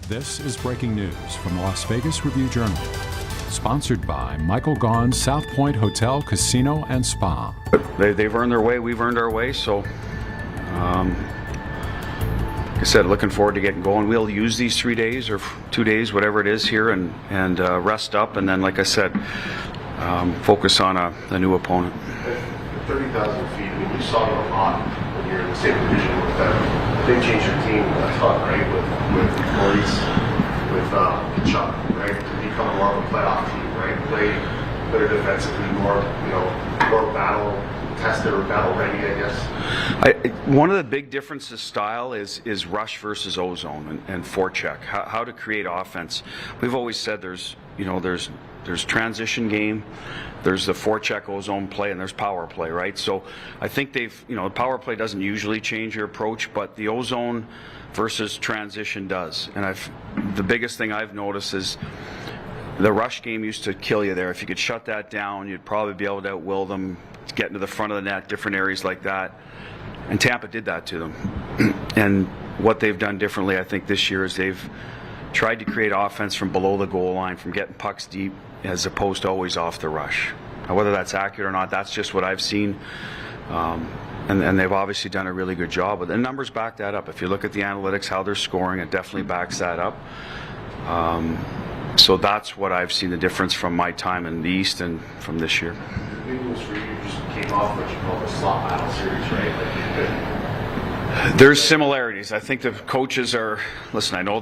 This is breaking news from the Las Vegas Review-Journal. Sponsored by Michael Gaughan's South Point Hotel, Casino, and Spa. They've earned their way, we've earned our way, so like I said, looking forward to getting going. We'll use these 3 days or 2 days, whatever it is here, and rest up, and then, like I said, focus on a new opponent. 30,000 feet, I mean, you saw it a lot when you're in the same division with them. They changed your team a ton, right? With Maurice, with Tkachuk, right? To become more of a playoff team, right? Play better defensively, more battle tested or battle ready, I guess. One of the big differences style is rush versus ozone and forecheck. How to create offense. We've always said there's transition game, there's the forecheck ozone play, and there's power play, right? So I think the power play doesn't usually change your approach, but the ozone versus transition does. And the biggest thing I've noticed is the rush game used to kill you there. If you could shut that down, you'd probably be able to outwill them, get into the front of the net, different areas like that. And Tampa did that to them. And what they've done differently, I think, this year is they've tried to create offense from below the goal line, from getting pucks deep, as opposed to always off the rush. Now, whether that's accurate or not, that's just what I've seen. And they've obviously done a really good job. But the numbers back that up. If you look at the analytics, how they're scoring, it definitely backs that up. So that's what I've seen the difference from my time in the East and from this year. Maybe it was for you just came off what you call the slot battle series, right? There's similarities. I think the coaches are, listen, I know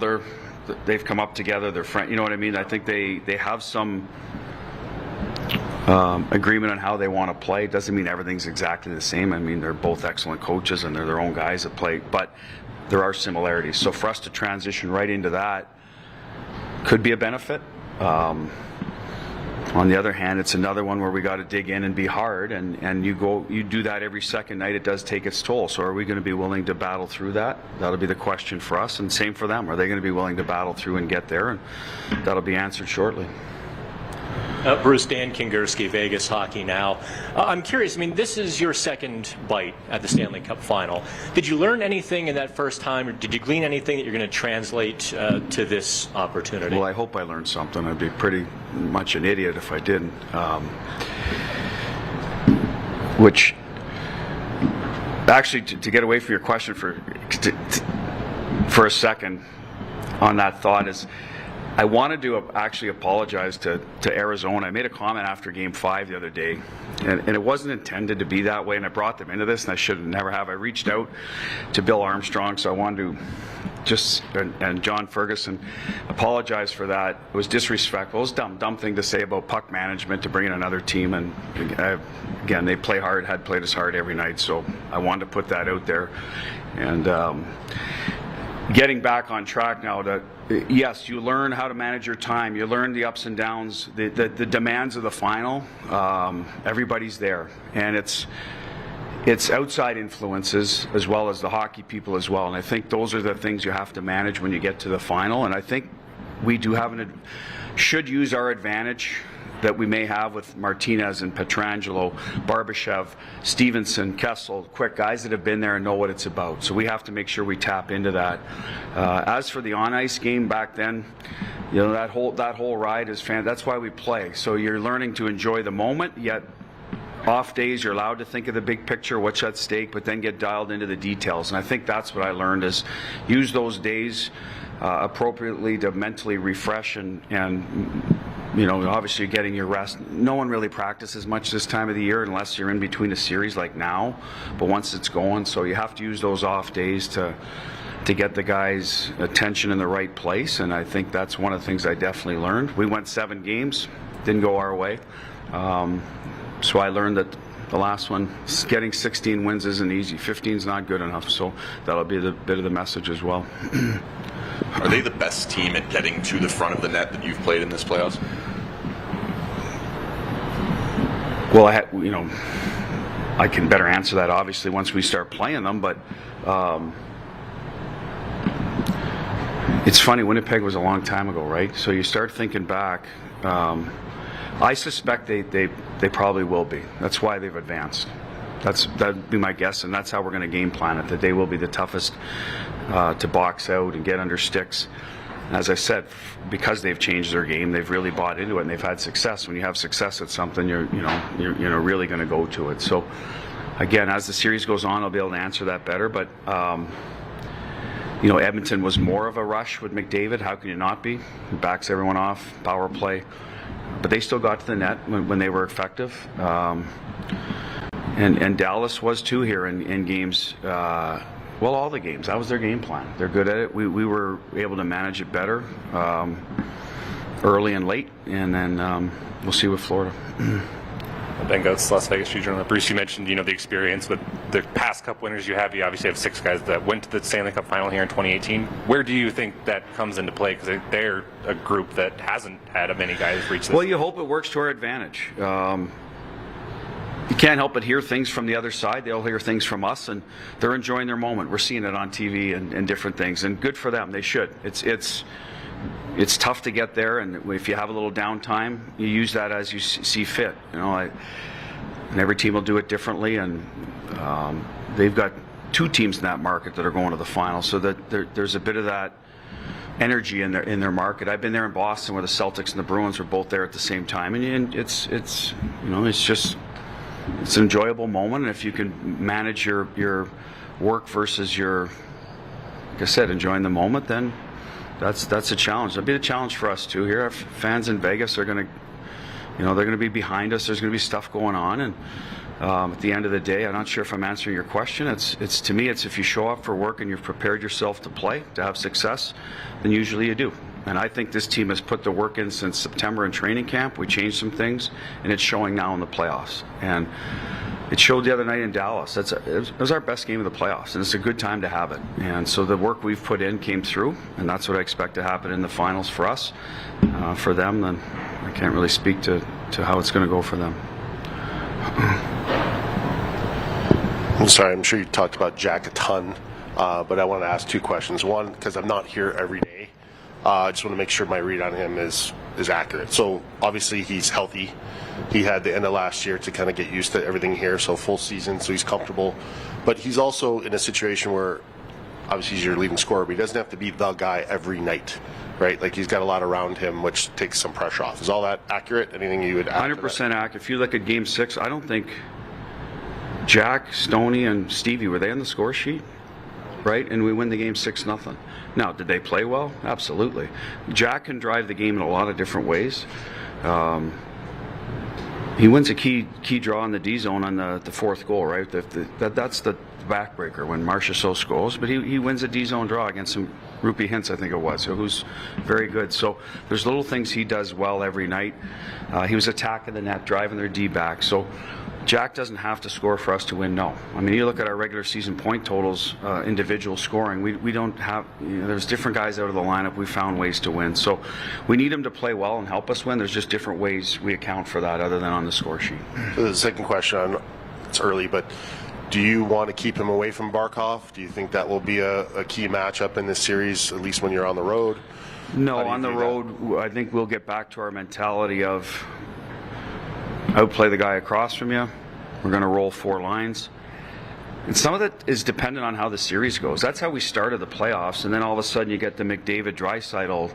they've come up together, they're friends, you know what I mean? I think they have some agreement on how they want to play. It doesn't mean everything's exactly the same. I mean, they're both excellent coaches and they're their own guys that play, but there are similarities. So for us to transition right into that could be a benefit. On the other hand, it's another one where we got to dig in and be hard, and you do that every second night. It does take its toll. So are we going to be willing to battle through that? That'll be the question for us, and same for them. Are they going to be willing to battle through and get there? And that'll be answered shortly. Bruce, Dan Kingerski, Vegas Hockey Now. I'm curious, I mean, this is your second bite at the Stanley Cup Final. Did you learn anything in that first time, or did you glean anything that you're going to translate to this opportunity? Well, I hope I learned something. I'd be pretty much an idiot if I didn't. Which, actually, to get away from your question for a second on that thought is, I wanted to actually apologize to Arizona. I made a comment after Game 5 the other day, and it wasn't intended to be that way, and I brought them into this, and I should never have. I reached out to Bill Armstrong, so I wanted to and John Ferguson, apologize for that. It was disrespectful. It was a dumb thing to say about puck management, to bring in another team, and again, they play hard, had played us hard every night, so I wanted to put that out there. And getting back on track now, yes, you learn how to manage your time. You learn the ups and downs, the demands of the final. Everybody's there, and it's outside influences as well as the hockey people as well. And I think those are the things you have to manage when you get to the final. And I think we do should use our advantage that we may have with Martinez and Pietrangelo, Barbashev, Stevenson, Kessel, quick guys that have been there and know what it's about. So we have to make sure we tap into that. As for the on-ice game back then, that whole ride is that's why we play. So you're learning to enjoy the moment, yet off days you're allowed to think of the big picture, what's at stake, but then get dialed into the details. And I think that's what I learned, is use those days appropriately to mentally refresh and obviously getting your rest. No one really practices much this time of the year unless you're in between a series like now, but once it's going, so you have to use those off days to get the guys' attention in the right place, and I think that's one of the things I definitely learned. We went 7 games, didn't go our way, so I learned that the last one, getting 16 wins isn't easy. 15 is not good enough, so that'll be a bit of the message as well. Are they the best team at getting to the front of the net that you've played in this playoffs? Well, I can better answer that obviously once we start playing them, but it's funny, Winnipeg was a long time ago, right? So you start thinking back. I suspect they probably will be. That's why they've advanced. That'd be my guess, and that's how we're going to game plan it, that they will be the toughest to box out and get under sticks. As I said, because they've changed their game, they've really bought into it, and they've had success. When you have success at something, you're really going to go to it. So, again, as the series goes on, I'll be able to answer that better. But Edmonton was more of a rush with McDavid. How can you not be? He backs everyone off, power play. But they still got to the net when they were effective. And Dallas was too here in games. All the games. That was their game plan. They're good at it. We were able to manage it better early and late. And then we'll see with Florida. Ben Goetz, Las Vegas Street Journal. Bruce, you mentioned the experience with the past Cup winners you have. You obviously have 6 guys that went to the Stanley Cup Final here in 2018. Where do you think that comes into play? Because they're a group that hasn't had many guys reach this. Well, you hope it works to our advantage. You can't help but hear things from the other side. They'll hear things from us, and they're enjoying their moment. We're seeing it on TV and different things, and good for them. They should. It's tough to get there, and if you have a little downtime, you use that as you see fit. And every team will do it differently, and they've got 2 teams in that market that are going to the final, so that there's a bit of that energy in their market. I've been there in Boston where the Celtics and the Bruins were both there at the same time, and it's an enjoyable moment, and if you can manage your work versus your, like I said, enjoying the moment, then that's a challenge. That'll be a challenge for us too. Here, our fans in Vegas are going to, they're going to be behind us. There's going to be stuff going on, and at the end of the day, I'm not sure if I'm answering your question. It's to me, it's if you show up for work and you've prepared yourself to play, to have success, then usually you do. And I think this team has put the work in since September in training camp. We changed some things, and it's showing now in the playoffs. And it showed the other night in Dallas. It was our best game of the playoffs, and it's a good time to have it. And so the work we've put in came through, and that's what I expect to happen in the finals for us. For them, then I can't really speak to how it's going to go for them. I'm sorry, I'm sure you talked about Jack a ton, but I want to ask 2 questions. One, because I'm not here every day, I just want to make sure my read on him is accurate. So obviously he's healthy. He had the end of last year to kind of get used to everything here, so full season, so he's comfortable. But he's also in a situation where obviously he's your leading scorer, but he doesn't have to be the guy every night, right? Like he's got a lot around him, which takes some pressure off. Is all that accurate? Anything you would add? 100% accurate. If you look at Game 6, I don't think Jack, Stoney, and Stevie, were they on the score sheet? Right? And we win the game 6-0. Now, did they play well? Absolutely. Jack can drive the game in a lot of different ways. He wins a key draw in the D zone on the 4th goal, right? That's the backbreaker when Marchessault scores, but he wins a D zone draw against some Rupi Hintz, I think it was, who's very good. So there's little things he does well every night. He was attacking the net, driving their D back. So Jack doesn't have to score for us to win, no. I mean, you look at our regular season point totals, individual scoring, we don't have, there's different guys out of the lineup, we found ways to win. So we need him to play well and help us win. There's just different ways we account for that other than on the score sheet. The second question, it's early, but do you want to keep him away from Barkov? Do you think that will be a key matchup in this series, at least when you're on the road? No, on the road, I think we'll get back to our mentality of outplay the guy across from you. We're going to roll 4 lines. And some of that is dependent on how the series goes. That's how we started the playoffs, and then all of a sudden you get the McDavid-Draisaitl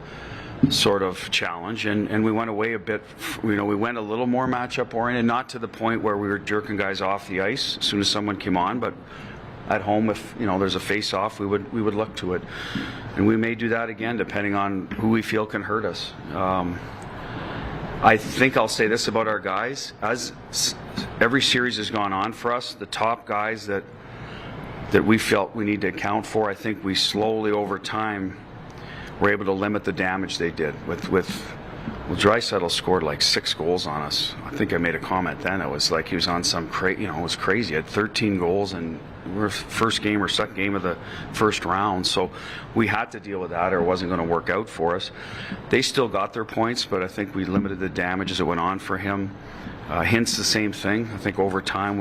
sort of challenge, and we went away a bit. We went a little more matchup oriented, not to the point where we were jerking guys off the ice as soon as someone came on, but at home, if there's a face-off, we would look to it, and we may do that again depending on who we feel can hurt us. I think I'll say this about our guys: as every series has gone on for us, the top guys that we felt we need to account for, I think we slowly over time were able to limit the damage they did. Draisaitl scored like 6 goals on us. I think I made a comment then. It was like he was on some it was crazy. He had 13 goals, and we're first game or second game of the first round. So we had to deal with that, or it wasn't going to work out for us. They still got their points, but I think we limited the damage as it went on for him. Hintz, the same thing. I think over time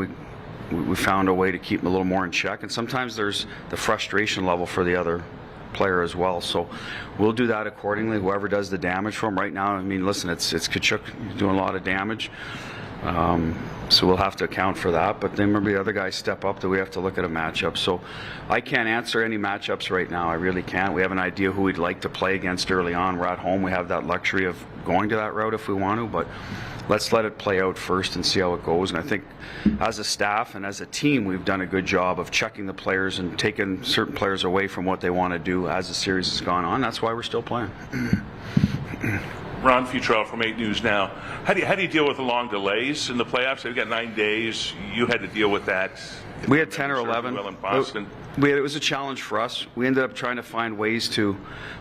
we found a way to keep him a little more in check. And sometimes there's the frustration level for the other player as well. So we'll do that accordingly. Whoever does the damage for him right now, I mean, listen, it's Tkachuk doing a lot of damage. So we'll have to account for that. But then maybe the other guys step up that we have to look at a matchup. So I can't answer any matchups right now. I really can't. We have an idea who we'd like to play against early on. We're at home. We have that luxury of going to that route if we want to. But let's let it play out first and see how it goes. And I think as a staff and as a team, we've done a good job of checking the players and taking certain players away from what they want to do as the series has gone on. That's why we're still playing. Ron Futrell from 8 News Now. How do you deal with the long delays in the playoffs? You've got 9 days. You had to deal with that. We had 10 or 11. Well in Boston. It was a challenge for us. We ended up trying to find ways to,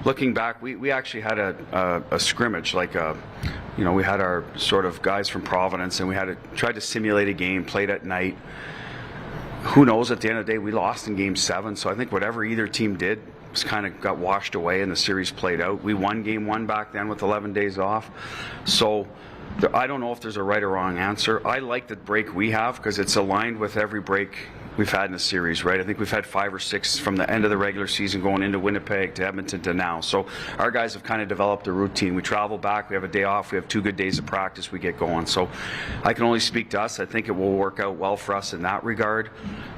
looking back, we actually had a scrimmage, like we had our sort of guys from Providence, and we had tried to simulate a game, played at night. Who knows, at the end of the day, we lost in Game 7, so I think whatever either team did was kind of got washed away and the series played out. We won Game 1 back then with 11 days off. So I don't know if there's a right or wrong answer. I like the break we have because it's aligned with every break we've had in the series, right? I think we've had 5 or 6 from the end of the regular season going into Winnipeg to Edmonton to now. So our guys have kind of developed a routine. We travel back, we have a day off, we have 2 good days of practice, we get going. So I can only speak to us. I think it will work out well for us in that regard.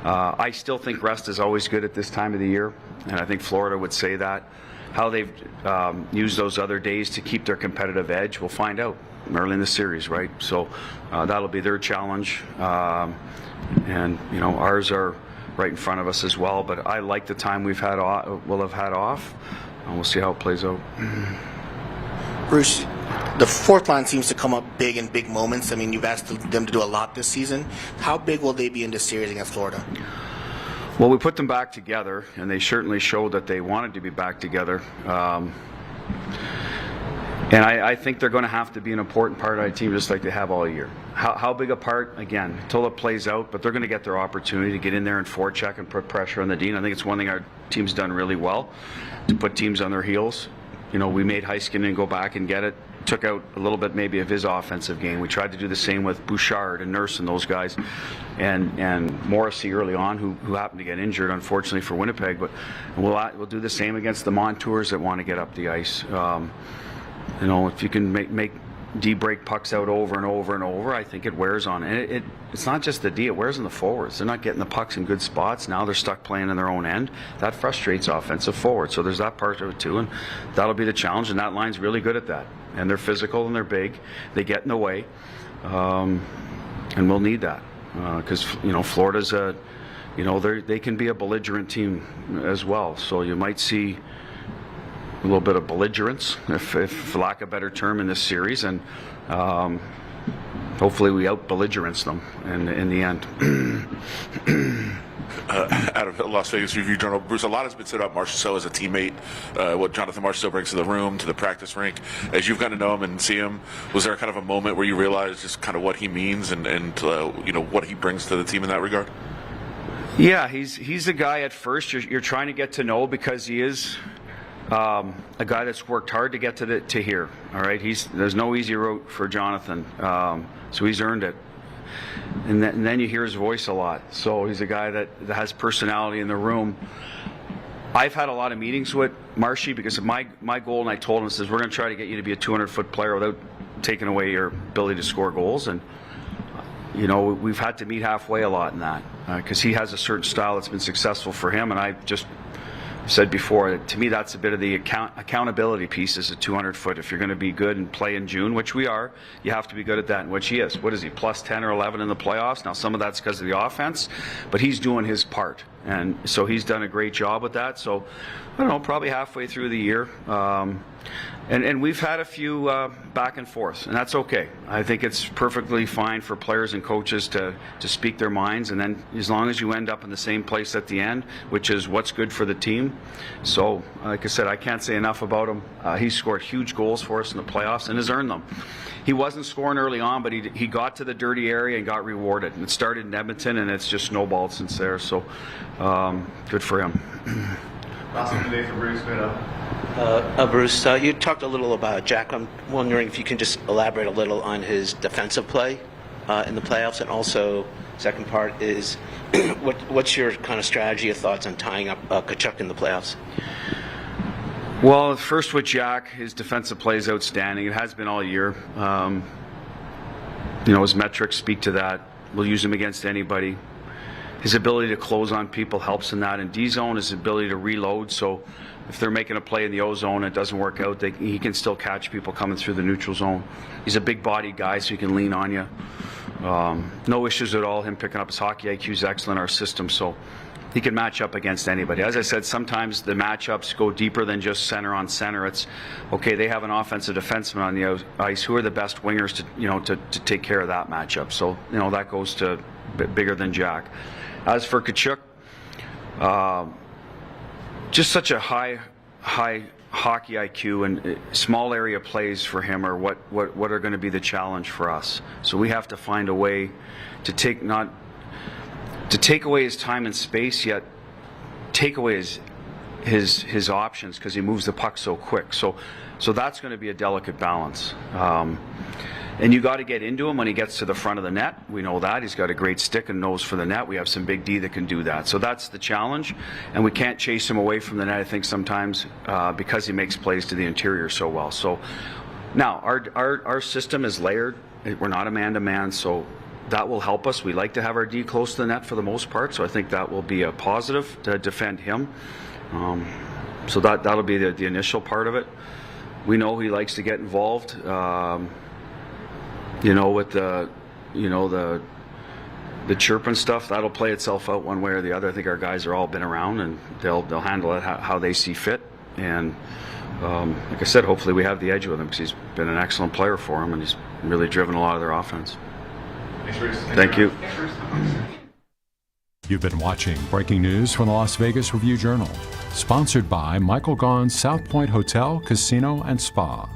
I still think rest is always good at this time of the year, and I think Florida would say that. How they've used those other days to keep their competitive edge, we'll find out early in the series, right? So that'll be their challenge. And ours are right in front of us as well. But I like the time we'll have had off, and we'll see how it plays out. Bruce, the fourth line seems to come up big in big moments. I mean, you've asked them to do a lot this season. How big will they be in this series against Florida? Well, we put them back together, and they certainly showed that they wanted to be back together. And I think they're going to have to be an important part of our team, just like they have all year. How big a part, again, until it plays out, but they're going to get their opportunity to get in there and forecheck and put pressure on the Dean. I think it's one thing our team's done really well, to put teams on their heels. We made Heiskanen go back and get it, took out a little bit maybe of his offensive game. We tried to do the same with Bouchard and Nurse and those guys, and Morrissey early on, who happened to get injured, unfortunately, for Winnipeg. But we'll do the same against the Montours that want to get up the ice. If you can make D break pucks out over and over and over, I think it wears on. And it's not just the D, it wears on the forwards. They're not getting the pucks in good spots. Now they're stuck playing in their own end. That frustrates offensive forwards. So there's that part of it too, and that'll be the challenge, and that line's really good at that. And they're physical and they're big. They get in the way. And we'll need that. Because, Florida's they can be a belligerent team as well. So you might see a little bit of belligerence, if for lack of a better term, in this series, and hopefully we out-belligerence them in the end. Out of Las Vegas Review-Journal, Bruce, a lot has been said about Marchessault as a teammate, what Jonathan Marchessault brings to the room, to the practice rink. As you've gotten to know him and see him, was there kind of a moment where you realized just kind of what he means and what he brings to the team in that regard? Yeah, he's a guy at first you're trying to get to know, because he is a guy that's worked hard to get to here. All right, there's no easy road for Jonathan, so he's earned it. And then you hear his voice a lot. So he's a guy that has personality in the room. I've had a lot of meetings with Marshy because of my goal, and I told him, we're going to try to get you to be a 200-foot player without taking away your ability to score goals. And we've had to meet halfway a lot in that, because he has a certain style that's been successful for him, and I just said before, to me that's a bit of the accountability piece as a 200-foot. If you're going to be good and play in June, which we are, you have to be good at that, which he is. What is he, plus 10 or 11 in the playoffs? Now some of that's because of the offense, but he's doing his part, and so he's done a great job with that. So I don't know, probably halfway through the year, and we've had a few back and forth, and that's okay. I think it's perfectly fine for players and coaches to speak their minds, and then as long as you end up in the same place at the end, which is what's good for the team. So like I said, I can't say enough about him. He scored huge goals for us in the playoffs and has earned them. He wasn't scoring early on, but he got to the dirty area and got rewarded. And it started in Edmonton, and it's just snowballed since there. So good for him. Last one today for Bruce. Bruce, you talked a little about Jack. I'm wondering if you can just elaborate a little on his defensive play in the playoffs, and also, second part is, what's your kind of strategy or thoughts on tying up Tkachuk in the playoffs? Well, first with Jack, his defensive play is outstanding. It has been all year. his metrics speak to that. We'll use him against anybody. His ability to close on people helps in that. In D zone, his ability to reload. So if they're making a play in the O zone and it doesn't work out, he can still catch people coming through the neutral zone. He's a big body guy, so he can lean on you. No issues at all. Him picking up his hockey IQ is excellent. Our system, so he can match up against anybody. As I said, sometimes the matchups go deeper than just center on center. It's okay. They have an offensive defenseman on the ice. Who are the best wingers to take care of that matchup? So that goes to a bit bigger than Jack. As for Tkachuk, just such a high hockey IQ, and small area plays for him are what are going to be the challenge for us. So we have to find a way to take away his time and space, yet take away his options, because he moves the puck so quick. So that's going to be a delicate balance. And you got to get into him when he gets to the front of the net. We know that. He's got a great stick and nose for the net. We have some big D that can do that. So that's the challenge. And we can't chase him away from the net, I think, sometimes because he makes plays to the interior so well. So now our system is layered. We're not a man-to-man, so that will help us. We like to have our D close to the net for the most part, so I think that will be a positive to defend him. So that'll be the initial part of it. We know he likes to get involved. With the chirping stuff, that'll play itself out one way or the other. I think our guys are all been around, and they'll handle it how they see fit. And like I said, hopefully we have the edge with him, because he's been an excellent player for him, and he's really driven a lot of their offense. Thank you. You've been watching Breaking News from the Las Vegas Review-Journal, sponsored by Michael Gaughan's South Point Hotel, Casino, and Spa.